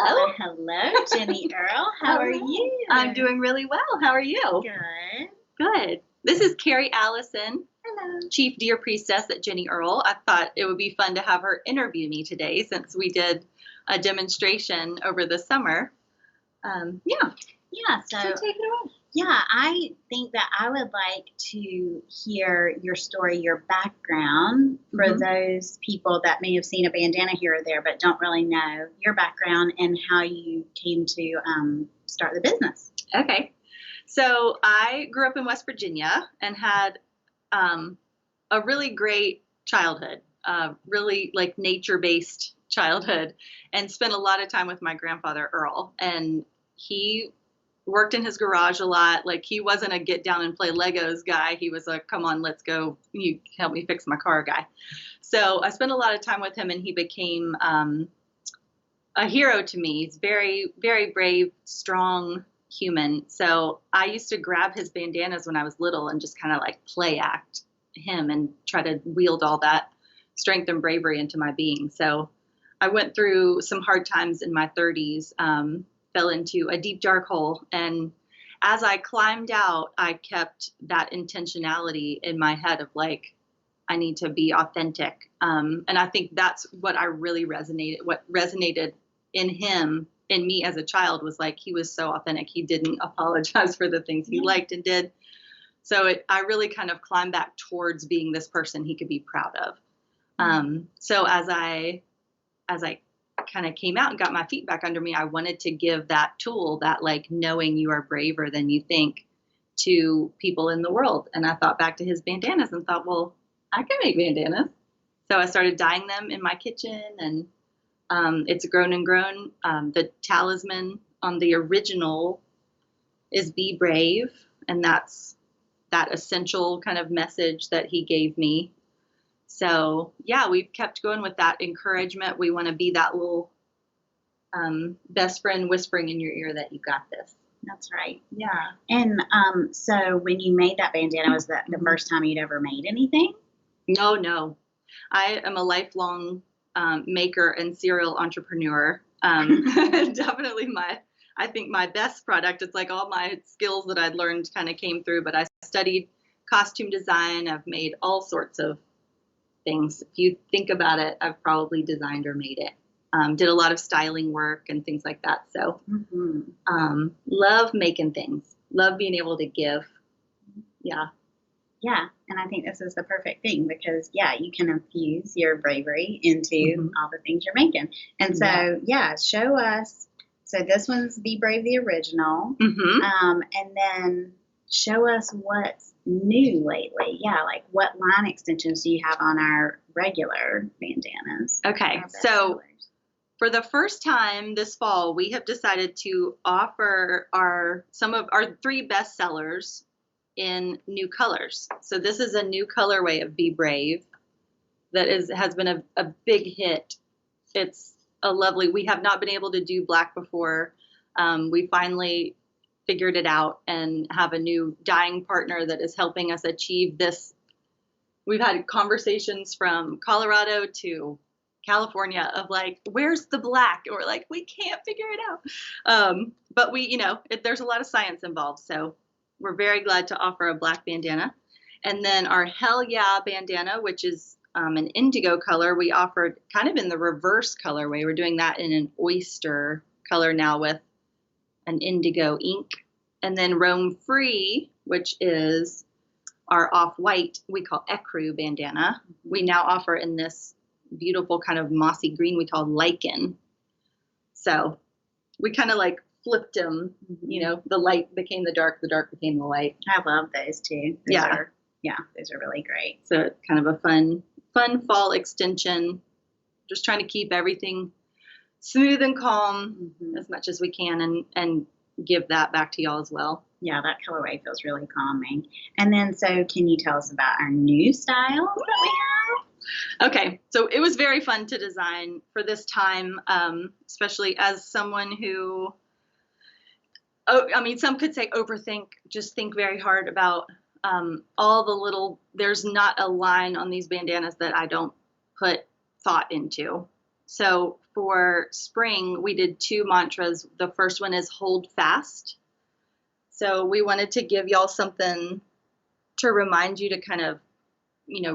Hello. Hello, Jenni Earl. How are you? I'm doing really well. How are you? Good. Good. This is Carrie Allison, Hello. Chief Deer Priestess at Jenni Earl. I thought it would be fun to have her interview me today since we did a demonstration over the summer. Yeah, so take it away. yeah, I think that I would like to hear your story, your background for those people that may have seen a bandana here or there but don't really know your background and how you came to start the business. Okay. So I grew up in West Virginia and had a really great childhood, really like nature-based childhood, and spent a lot of time with my grandfather, Earl. And he worked in his garage a lot. Like, he wasn't a get down and play Legos guy. He was a, come on, let's go, you help me fix my car guy. So I spent a lot of time with him, and he became a hero to me. He's very, very brave, strong human. So I used to grab his bandanas when I was little and just kind of like play act him and try to wield all that strength and bravery into my being. So I went through some hard times in my 30s, fell into a deep, dark hole. And as I climbed out, I kept that intentionality in my head of like, I need to be authentic. And I think that's what what resonated in him, in me as a child, was like, he was so authentic. He didn't apologize for the things he liked and did. So I really kind of climbed back towards being this person he could be proud of. So as I kind of came out and got my feet back under me, I wanted to give that tool, that like knowing you are braver than you think, to people in the world. And I thought back to his bandanas and thought, well, I can make bandanas. So I started dyeing them in my kitchen, and it's grown and grown. The talisman on the original is be brave. And that's that essential kind of message that he gave me. So yeah, we've kept going with that encouragement. We want to be that little best friend whispering in your ear that you got this. That's right. Yeah. And so when you made that bandana, was that the first time you'd ever made anything? No. I am a lifelong maker and serial entrepreneur. Definitely I think my best product. It's like all my skills that I'd learned kind of came through, but I studied costume design. I've made all sorts of things. If you think about it, I've probably designed or made it. Did a lot of styling work and things like that. So love making things, love being able to give. Yeah. Yeah. And I think this is the perfect thing because, yeah, you can infuse your bravery into all the things you're making. And so, show us. So this one's Be Brave, the original. And then show us what's new lately. Yeah, like what line extensions do you have on our regular bandanas? Okay, so for the first time this fall, we have decided to offer some of our 3 best sellers in new colors. So this is a new colorway of Be Brave that has been a big hit. It's a lovely, we have not been able to do black before. We finally figured it out and have a new dyeing partner that is helping us achieve this. We've had conversations from Colorado to California of like, where's the black? And we're like, we can't figure it out. But there's a lot of science involved. So we're very glad to offer a black bandana. And then our Hell Yeah bandana, which is an indigo color, we offered kind of in the reverse colorway. We're doing that in an oyster color now with an indigo ink. And then Roam Free, which is our off-white, we call ecru bandana. We now offer in this beautiful kind of mossy green we call lichen. So we kind of like flipped them, the light became the dark became the light. I love those too. Those are really great. So it's kind of a fun fall extension, just trying to keep everything smooth and calm as much as we can and give that back to y'all as well. Yeah, that colorway feels really calming. And then, so can you tell us about our new styles that we have? Okay, so it was very fun to design for this time, especially as someone who, some could say overthink, just think very hard about all the little, there's not a line on these bandanas that I don't put thought into. So for spring, we did 2 mantras. The first one is hold fast. So we wanted to give y'all something to remind you to kind of,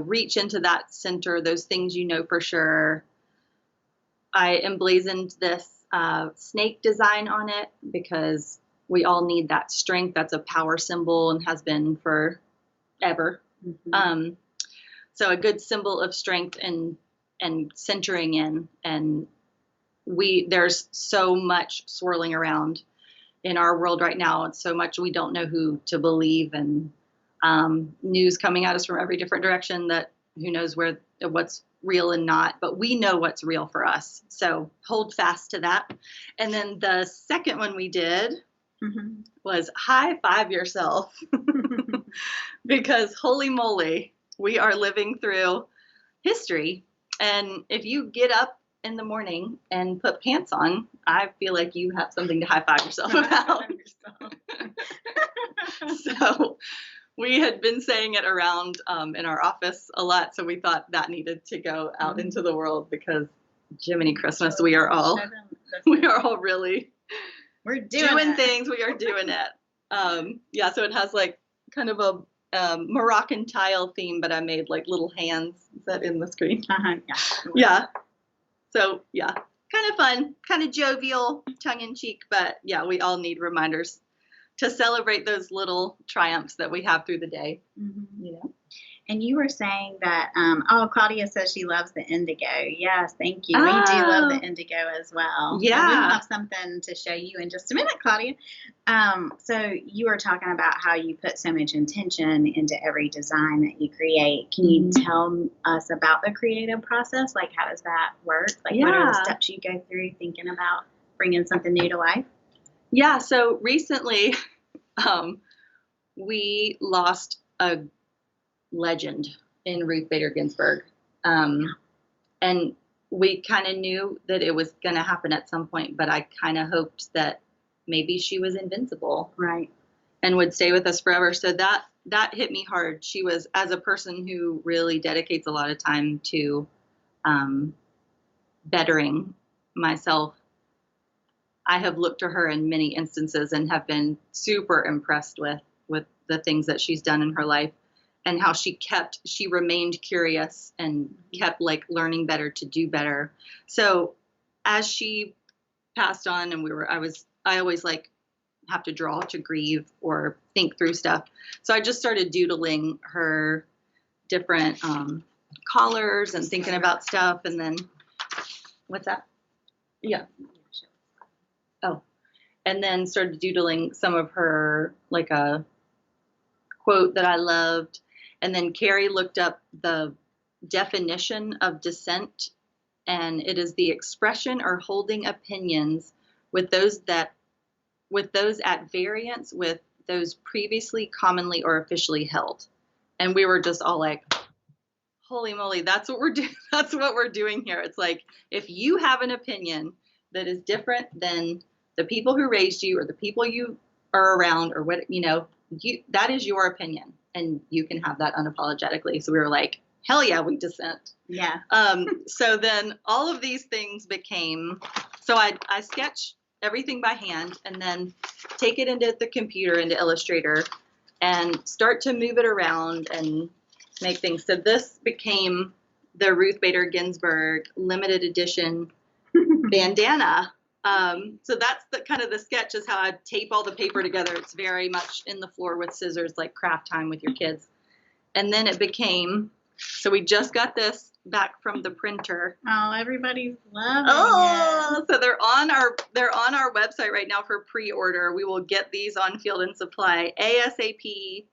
reach into that center, those things for sure. I emblazoned this snake design on it because we all need that strength. That's a power symbol and has been forever. Mm-hmm. So a good symbol of strength and centering in. And there's so much swirling around in our world right now. It's so much we don't know who to believe, and news coming at us from every different direction that who knows what's real and not, but we know what's real for us. So hold fast to that. And then the second one we did was high five yourself because holy moly, we are living through history. And if you get up in the morning and put pants on, I feel like you have something to high five yourself about. So we had been saying it around in our office a lot, so we thought that needed to go out into the world because Jiminy Christmas, we are all really we're doing things. We are doing it. So it has like kind of a Moroccan tile theme, but I made like little hands. Is that in the screen? Yeah. So yeah, kind of fun, kind of jovial, tongue in cheek, but yeah, we all need reminders to celebrate those little triumphs that we have through the day. And you were saying that, Claudia says she loves the indigo. Yes, thank you. We do love the indigo as well. Yeah. We'll have something to show you in just a minute, Claudia. So you were talking about how you put so much intention into every design that you create. Can you tell us about the creative process? Like, how does that work? Like, what are the steps you go through thinking about bringing something new to life? Yeah, so recently we lost a legend in Ruth Bader Ginsburg. And we kind of knew that it was going to happen at some point, but I kind of hoped that maybe she was invincible. Right. And would stay with us forever. So that hit me hard. She was, as a person who really dedicates a lot of time to bettering myself, I have looked to her in many instances and have been super impressed with the things that she's done in her life and how she remained curious and kept like learning better to do better. So as she passed on and I always like have to draw to grieve or think through stuff. So I just started doodling her different collars and thinking about stuff. And then what's that? Yeah. Oh, and then started doodling some of her, like a quote that I loved. And then Carrie looked up the definition of dissent, and it is the expression or holding opinions with those at variance with those previously commonly or officially held. And we were just all like, holy moly, that's what we're doing. That's what we're doing here. It's like, if you have an opinion that is different than the people who raised you or the people you are around or what, that is your opinion and you can have that unapologetically. So we were like, hell yeah, we dissent. Yeah. So then all of these things so I sketch everything by hand and then take it into the computer, into Illustrator, and start to move it around and make things. So this became the Ruth Bader Ginsburg limited edition bandana. So that's the kind of the sketch is how I tape all the paper together. It's very much in the floor with scissors, like craft time with your kids. And then it became, so we just got this back from the printer. Oh, everybody's loving it. So they're on our website right now for pre-order. We will get these on Field and Supply ASAP.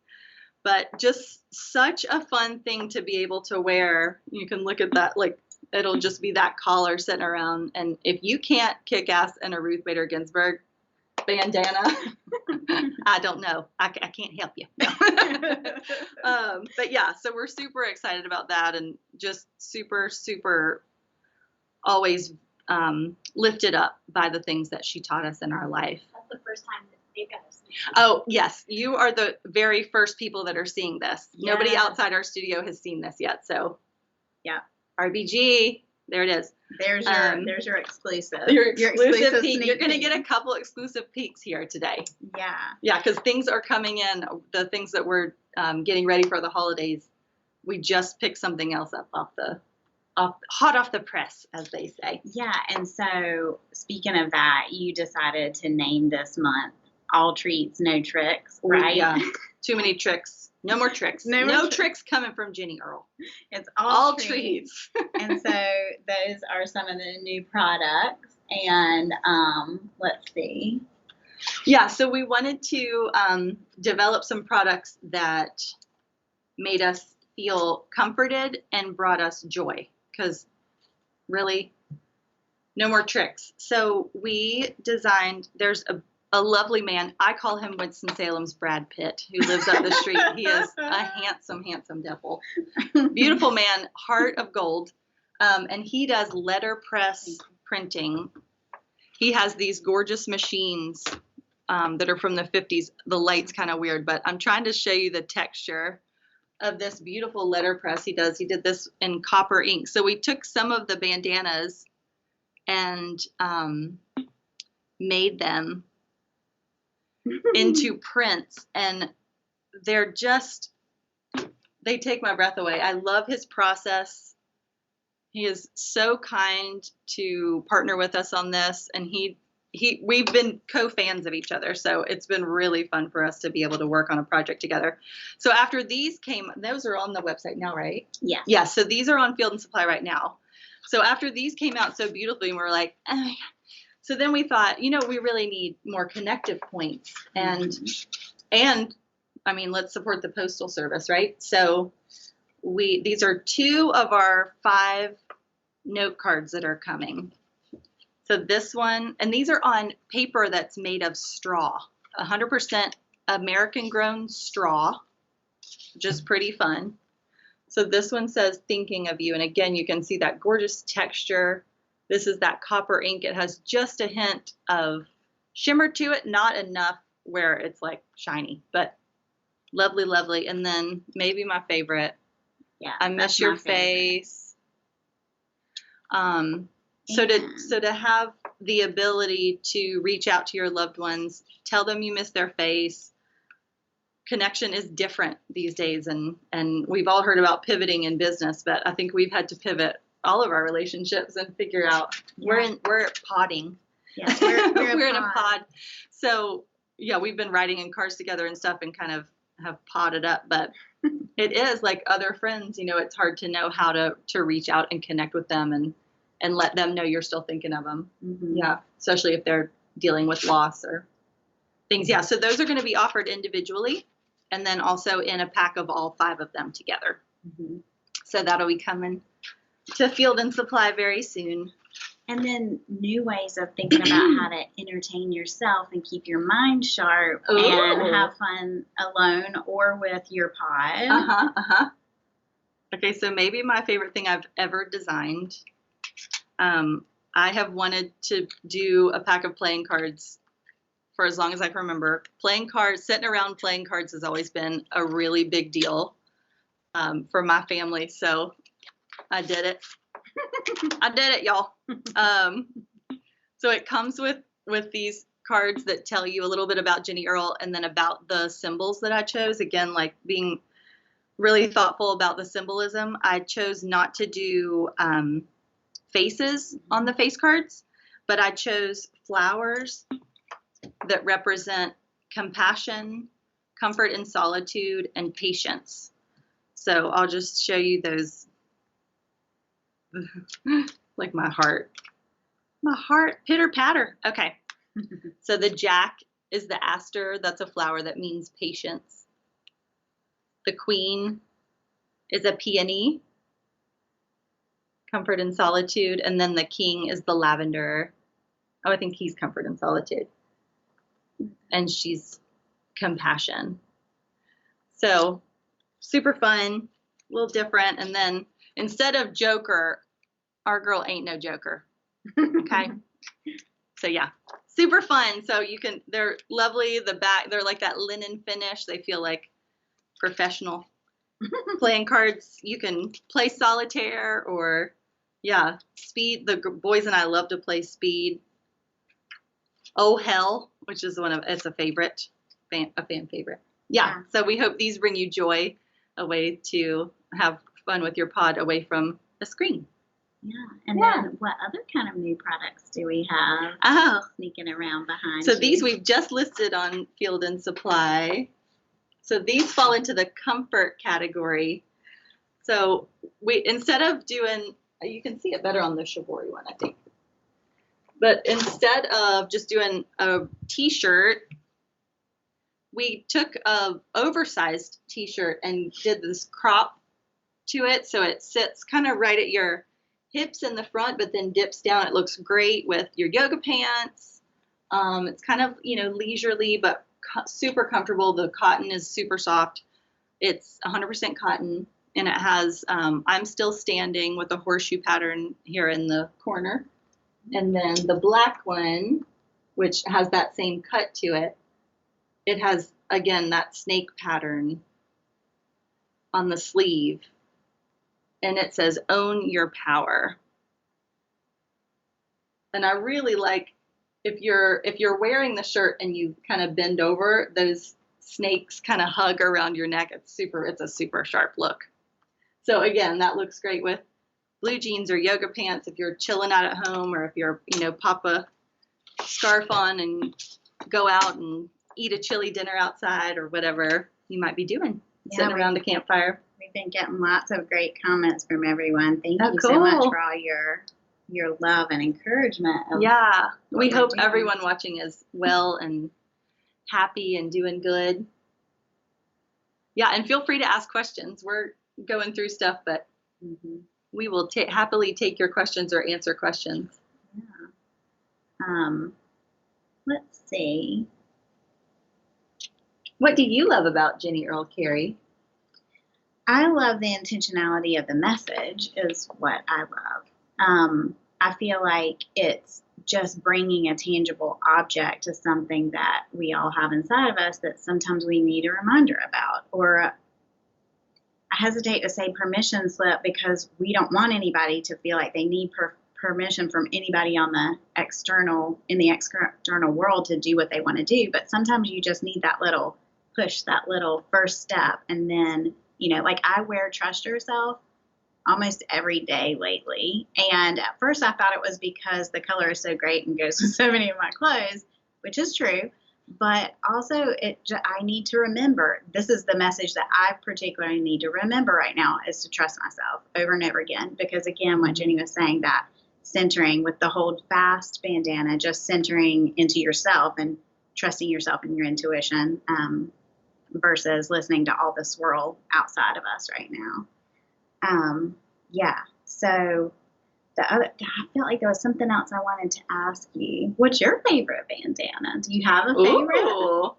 But just such a fun thing to be able to wear. You can look at that, like it'll just be that collar sitting around. And if you can't kick ass in a Ruth Bader Ginsburg bandana, I don't know. I can't help you. But yeah, so we're super excited about that and just super, super always lifted up by the things that she taught us in our life. That's the first time that they've got us. Oh, yes. You are the very first people that are seeing this. Yes. Nobody outside our studio has seen this yet. So, yeah. RBG, There it is. There's your exclusive. Your exclusive peek. sneak You're going to peek. get a couple exclusive peeks here today. Yeah. Yeah, because things are coming in. The things that we're getting ready for the holidays. We just picked something else up hot off the press, as they say. Yeah, and so speaking of that, you decided to name this month All Treats, No Tricks, right? Yeah. Too many tricks. No more tricks. No tricks coming from Jenni Earl. It's all treats. And so those are some of the new products. And let's see. Yeah, so we wanted to develop some products that made us feel comforted and brought us joy. Because really, no more tricks. So we designed, there's a lovely man. I call him Winston-Salem's Brad Pitt, who lives up the street. He is a handsome, handsome devil. Beautiful man, heart of gold. And he does letterpress printing. He has these gorgeous machines that are from the 50s. The light's kind of weird, but I'm trying to show you the texture of this beautiful letterpress he does. He did this in copper ink. So we took some of the bandanas and made them into prints, and they take my breath away. I love his process. He is so kind to partner with us on this, and we've been co-fans of each other, so it's been really fun for us to be able to work on a project together. So after these came, those are on the website now, right? Yeah. Yeah, so these are on Field and Supply right now. So after these came out so beautifully, and we're like, oh, so then we thought, we really need more connective points, and I mean, let's support the Postal Service, right? So these are 2 of our 5 note cards that are coming. So this one, and these are on paper that's made of straw, 100% American grown straw, which is pretty fun. So this one says thinking of you. And again, you can see that gorgeous texture. This is that copper ink. It has just a hint of shimmer to it, not enough where it's like shiny, but lovely, lovely. And then maybe my favorite, I miss your face. So to have the ability to reach out to your loved ones, tell them you miss their face. Connection is different these days, and we've all heard about pivoting in business, but I think we've had to pivot all of our relationships and figure out we're podding. Yeah, we're in a pod. So yeah, we've been riding in cars together and stuff, and kind of have podded up, but it is like other friends. It's hard to know how to reach out and connect with them and let them know you're still thinking of them. Mm-hmm. Yeah, especially if they're dealing with loss or things. Yeah, so those are going to be offered individually, and then also in a pack of all 5 of them together. Mm-hmm. So that'll be coming to Field and Supply very soon. And then new ways of thinking about how to entertain yourself and keep your mind sharp and have fun alone or with your pod. Okay, so maybe my favorite thing I've ever designed. I have wanted to do a pack of playing cards for as long as I can remember. Sitting around playing cards has always been a really big deal for my family. So I did it. I did it, y'all. So it comes with these cards that tell you a little bit about Jenni Earl and then about the symbols that I chose. Again, like being really thoughtful about the symbolism. I chose not to do faces on the face cards, but I chose flowers that represent compassion, comfort and solitude, and patience. So I'll just show you those. Like my heart, pitter patter. Okay. So the jack is the aster. That's a flower that means patience. The queen is a peony, comfort and solitude. And then the king is the lavender. Oh, I think he's comfort and solitude. And she's compassion. So super fun, a little different. And then instead of Joker, our girl ain't no joker. Okay. So yeah, super fun. So they're lovely. The back, they're like that linen finish. They feel like professional playing cards. You can play solitaire or Yeah, speed. The boys and I love to play speed. Oh hell, which is it's a favorite, a fan favorite. Yeah. So we hope these bring you joy, a way to have fun with your pod away from a screen. Yeah. And then what other kind of new products do we have sneaking around behind So you? these we've just listed on Field and Supply. So these fall into the comfort category. So we, instead of doing, you can see it better on the Shibori one, I think. But instead of just doing a t-shirt, we took a oversized t-shirt and did this crop to it. So it sits kind of right at your hips in the front, but then dips down. It looks great with your yoga pants. It's kind of, leisurely, but super comfortable. The cotton is super soft. It's 100% cotton, and it has, I'm still standing with a horseshoe pattern here in the corner. And then the black one, which has that same cut to it, it has, again, that snake pattern on the sleeve. And it says, own your power. And I really like, if you're wearing the shirt and you kind of bend over, those snakes kind of hug around your neck. It's a super sharp look. So again, that looks great with blue jeans or yoga pants if you're chilling out at home, or if you're, pop a scarf on and go out and eat a chili dinner outside, or whatever you might be doing, sitting around a campfire. We've been getting lots of great comments from everyone. Thank you so much for all your love and encouragement. We hope everyone watching is well and happy and doing good. Yeah, and feel free to ask questions. We're going through stuff, but we will happily take your questions or answer questions. Yeah. Let's see. What do you love about Jenni Earl, Carrie? I love the intentionality of the message is what I love. I feel like it's just bringing a tangible object to something that we all have inside of us that sometimes we need a reminder about, or I hesitate to say permission slip, because we don't want anybody to feel like they need permission from anybody in the external world to do what they want to do. But sometimes you just need that little push, that little first step. And then, like I wear Trust Yourself almost every day lately. And at first I thought it was because the color is so great and goes with so many of my clothes, which is true. But also I need to remember, this is the message that I particularly need to remember right now, is to trust myself over and over again. Because again, what Jenni was saying, that centering with the Hold Fast bandana, just centering into yourself and trusting yourself and your intuition, versus listening to all the swirl outside of us right now. So I felt like there was something else I wanted to ask you. What's your favorite bandana? Do you have a favorite? Ooh,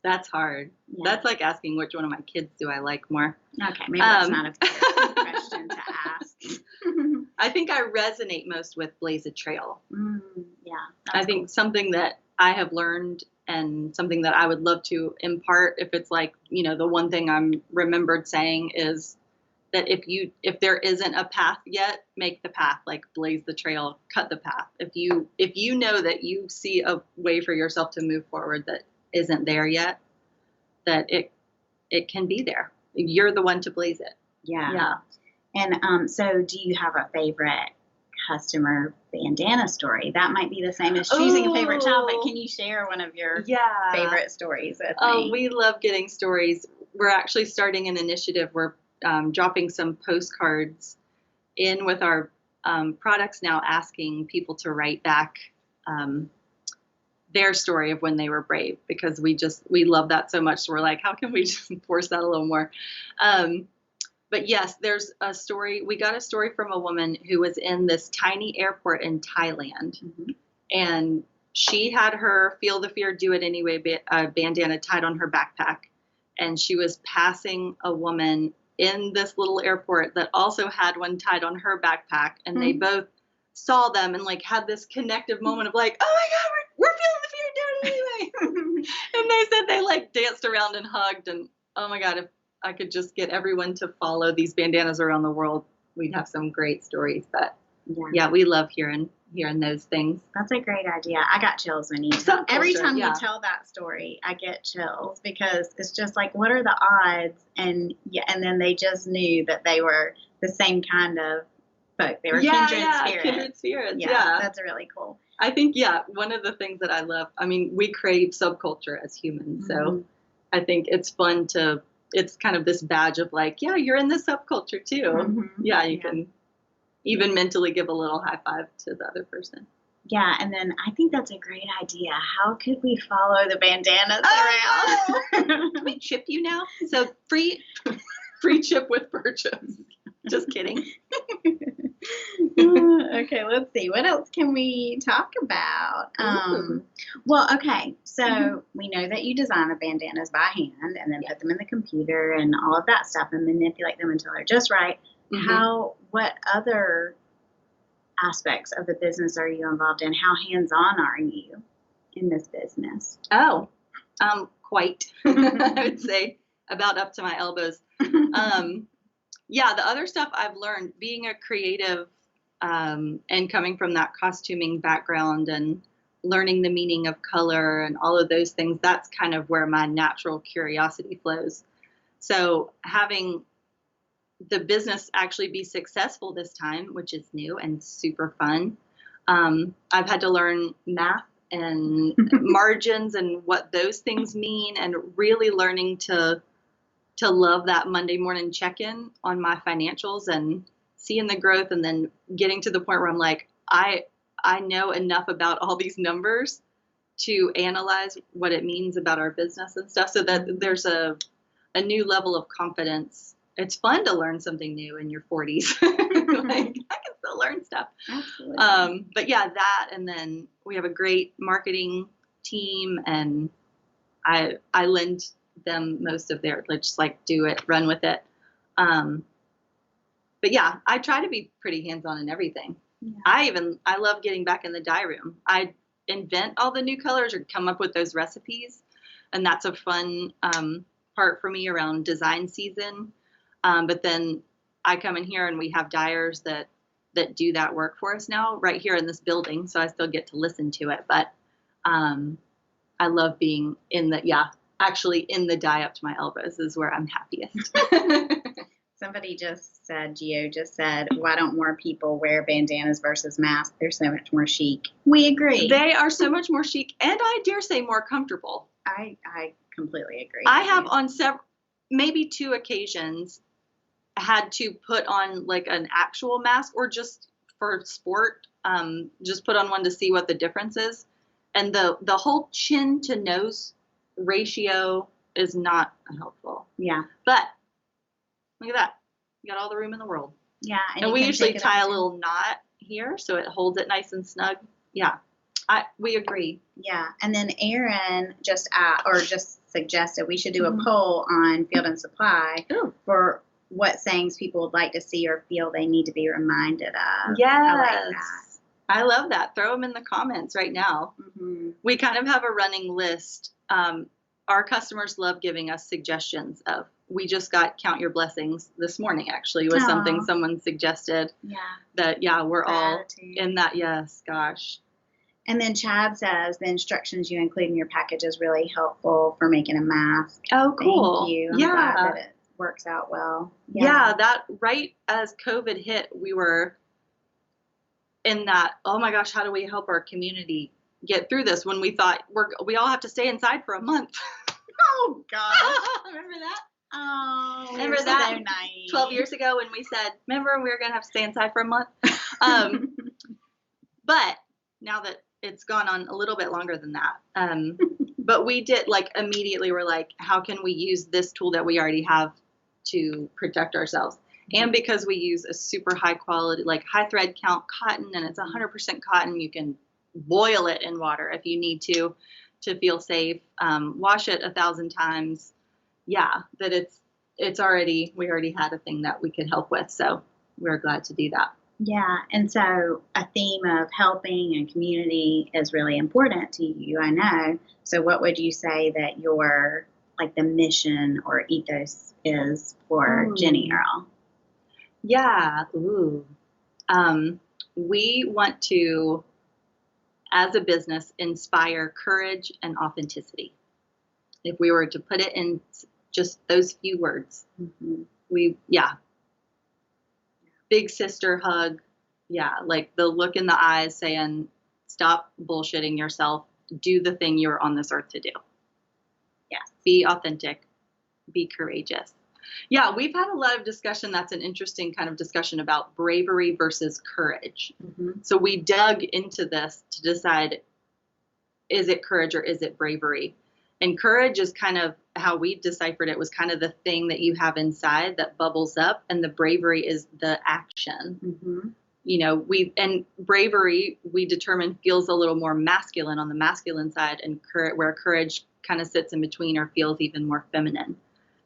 that's hard. Yeah. That's like asking which one of my kids do I like more. Okay, maybe that's not a fair question to ask. I think I resonate most with Blaze a Trail. Yeah. I think something that I have learned, and something that I would love to impart, if it's like, the one thing I'm remembered saying is that if there isn't a path yet, make the path, like blaze the trail, cut the path. If you know that you see a way for yourself to move forward that isn't there yet, that it can be there. You're the one to blaze it. Yeah. And so do you have a favorite customer bandana story? That might be the same as choosing a favorite child, but can you share one of your favorite stories with me? We love getting stories. We're actually starting an initiative. We're dropping some postcards in with our products now, asking people to write back their story of when they were brave, because we love that so much. So we're like, how can we just force that a little more? But yes, there's a story. We got a story from a woman who was in this tiny airport in Thailand, and she had her Feel the Fear, Do It Anyway bandana tied on her backpack, and she was passing a woman in this little airport that also had one tied on her backpack, and they both saw them and like had this connective moment of like, oh my God, we're feeling the fear, do it anyway. And they said they like danced around and hugged, and oh my God, if I could just get everyone to follow these bandanas around the world, we'd have some great stories. But Yeah. yeah, we love hearing those things. That's a great idea. I got chills when you tell. Every time you tell that story, I get chills because it's just like, what are the odds? And then they just knew that they were the same kind of folk. They were kindred spirits. Kindred spirits. Yeah, that's really cool. I think one of the things that I love. I mean, we crave subculture as humans, so I think it's fun to. It's kind of this badge of like, yeah, you're in this subculture too. Mm-hmm. Yeah, you can even mentally give a little high five to the other person. Yeah, and then I think that's a great idea. How could we follow the bandanas around? Can we chip you now? So free chip with purchase. Just kidding. Okay, let's see. What else can we talk about? Well, okay, so we know that you design the bandanas by hand and then put them in the computer and all of that stuff and manipulate them until they're just right. What other aspects of the business are you involved in? How hands-on are you in this business? Oh, quite. I would say about up to my elbows. Yeah, the other stuff I've learned being a creative and coming from that costuming background and learning the meaning of color and all of those things, that's kind of where my natural curiosity flows. So having the business actually be successful this time, which is new and super fun. I've had to learn math and margins and what those things mean, and really learning to love that Monday morning check-in on my financials and seeing the growth, and then getting to the point where I'm like, I know enough about all these numbers to analyze what it means about our business and stuff, so that there's a new level of confidence. It's fun to learn something new in your 40s. Like, I can still learn stuff. Absolutely. But yeah, that, and then we have a great marketing team, and I lend them most of their, just like do it, run with it. But yeah, I try to be pretty hands-on in everything. Yeah. I love getting back in the dye room. I invent all the new colors or come up with those recipes, and that's a fun part for me around design season. But then I come in here and we have dyers that do that work for us now right here in this building. So I still get to listen to it. But I love being actually in the dye up to my elbows is where I'm happiest. Somebody Gio just said, why don't more people wear bandanas versus masks? They're so much more chic. We agree. They are so much more chic, and I dare say more comfortable. I completely agree. I have on maybe 2 occasions had to put on like an actual mask, or just for sport, just put on one to see what the difference is. And the whole chin to nose ratio is not helpful. Yeah. But look at that. You got all the room in the world. Yeah. And we usually tie a little knot here so it holds it nice and snug. Yeah. We agree. Yeah. And then Aaron just suggested we should do a poll on Field and Supply for what sayings people would like to see or feel they need to be reminded of. Yes. I like that. I love that. Throw them in the comments right now. Mm-hmm. We kind of have a running list. Our customers love giving us suggestions of. We just got Count Your Blessings this morning, actually, was something someone suggested. Yeah. That, we're all in that. Yes, gosh. And then Chad says the instructions you include in your package is really helpful for making a mask. Oh, cool. Thank you. I'm glad that it works out well. Yeah, that right as COVID hit, we were in that, oh my gosh, how do we help our community get through this, when we thought we all have to stay inside for a month. Oh, gosh. Remember that? Oh, remember that? So naive. 12 years ago when we said, remember we were going to have to stay inside for a month? But now that it's gone on a little bit longer than that. But we did, immediately we're like, how can we use this tool that we already have to protect ourselves? And because we use a super high quality, high thread count cotton, and it's 100% cotton, you can boil it in water if you need to feel safe. Wash it 1,000 times. Yeah, that we already had a thing that we could help with. So we're glad to do that. Yeah. And so a theme of helping and community is really important to you, I know. So what would you say that your, the mission or ethos is for Jenni Earl? Yeah. Ooh. We want to, as a business, inspire courage and authenticity. If we were to put it in just those few words, yeah, big sister hug. Yeah, like the look in the eyes saying, stop bullshitting yourself. Do the thing you're on this earth to do. Yeah. Be authentic. Be courageous. Yeah, we've had a lot of discussion. That's an interesting kind of discussion about bravery versus courage. So we dug into this to decide, is it courage or is it bravery? And courage is kind of how we deciphered it, was kind of the thing that you have inside that bubbles up, and the bravery is the action. You know, bravery, we determine, feels a little more masculine on the masculine side, and where courage kind of sits in between or feels even more feminine.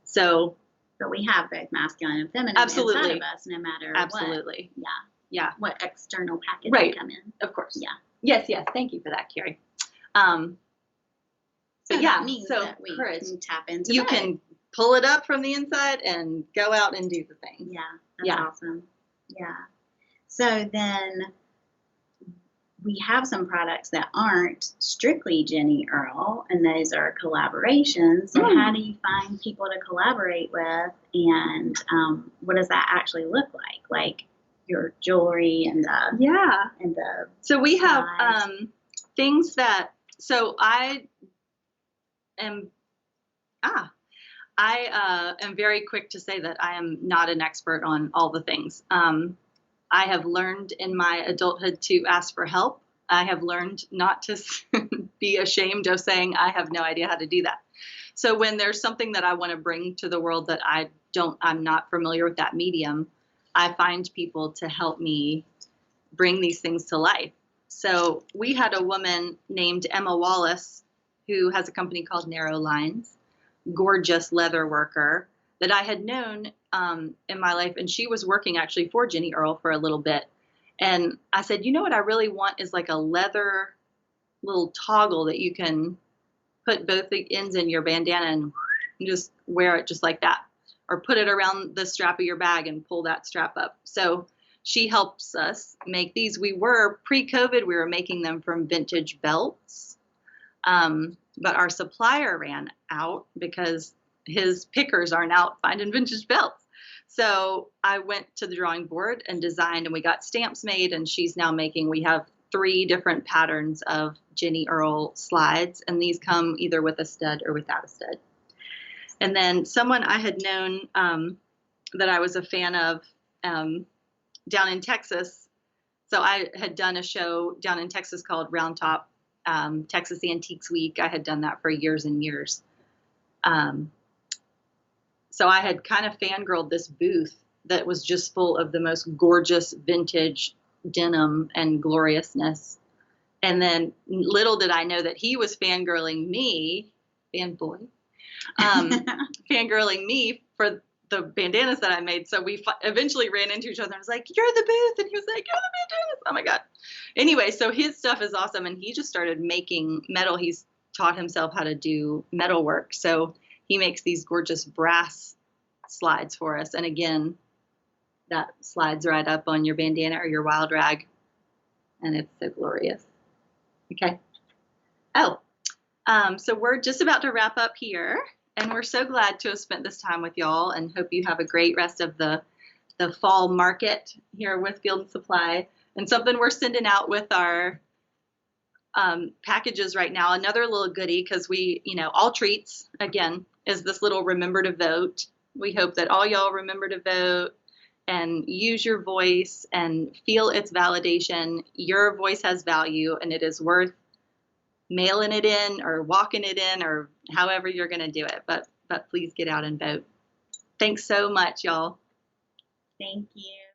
So, but we have both masculine and feminine absolutely inside of us, no matter absolutely. what. Yeah. What external package Right. come in. Of course. Yeah. Yes. Thank you for that, Carrie. So yeah, that means so that we courage. can tap into You both. can pull it up from the inside and go out and do the thing. Yeah, that's awesome. Yeah. So then we have some products that aren't strictly Jenni Earl, and those are collaborations. So how do you find people to collaborate with, and what does that actually look like? Like your jewelry and the So we have slides. things that, so I am very quick to say that I am not an expert on all the things. I have learned in my adulthood to ask for help. I have learned not to be ashamed of saying I have no idea how to do that. So when there's something that I want to bring to the world that I'm not familiar with that medium, I find people to help me bring these things to life. So we had a woman named Emma Wallace who has a company called Narrow Lines, gorgeous leather worker that I had known in my life. And she was working actually for Jenni Earl for a little bit. And I said, you know what I really want is like a leather little toggle that you can put both the ends in your bandana and just wear it just like that. Or put it around the strap of your bag and pull that strap up. So she helps us make these. We were, pre-COVID, we were making them from vintage belts. But our supplier ran out because his pickers aren't out finding vintage belts. So I went to the drawing board and designed, and we got stamps made, and she's now making, we have 3 different patterns of Jenni Earl slides, and these come either with a stud or without a stud. And then someone I had known that I was a fan of down in Texas. So I had done a show down in Texas called Round Top Texas Antiques Week. I had done that for years and years. So I had kind of fangirled this booth that was just full of the most gorgeous vintage denim and gloriousness. And then little did I know that he was fangirling me, fangirling me for the bandanas that I made. So we eventually ran into each other and was like, you're the booth. And he was like, you're the bandanas. Oh my God. Anyway, so his stuff is awesome. And he just started making metal. He's taught himself how to do metal work. So he makes these gorgeous brass slides for us. And again, that slides right up on your bandana or your wild rag. And it's so glorious. Okay. So we're just about to wrap up here. And we're so glad to have spent this time with y'all, and hope you have a great rest of the fall market here with Field and Supply. And something we're sending out with our packages right now, another little goodie, because we, all treats, again, is this little remember to vote. We hope that all y'all remember to vote and use your voice and feel its validation. Your voice has value, and it is worth mailing it in or walking it in or however you're going to do it. But please get out and vote. Thanks so much, y'all. Thank you.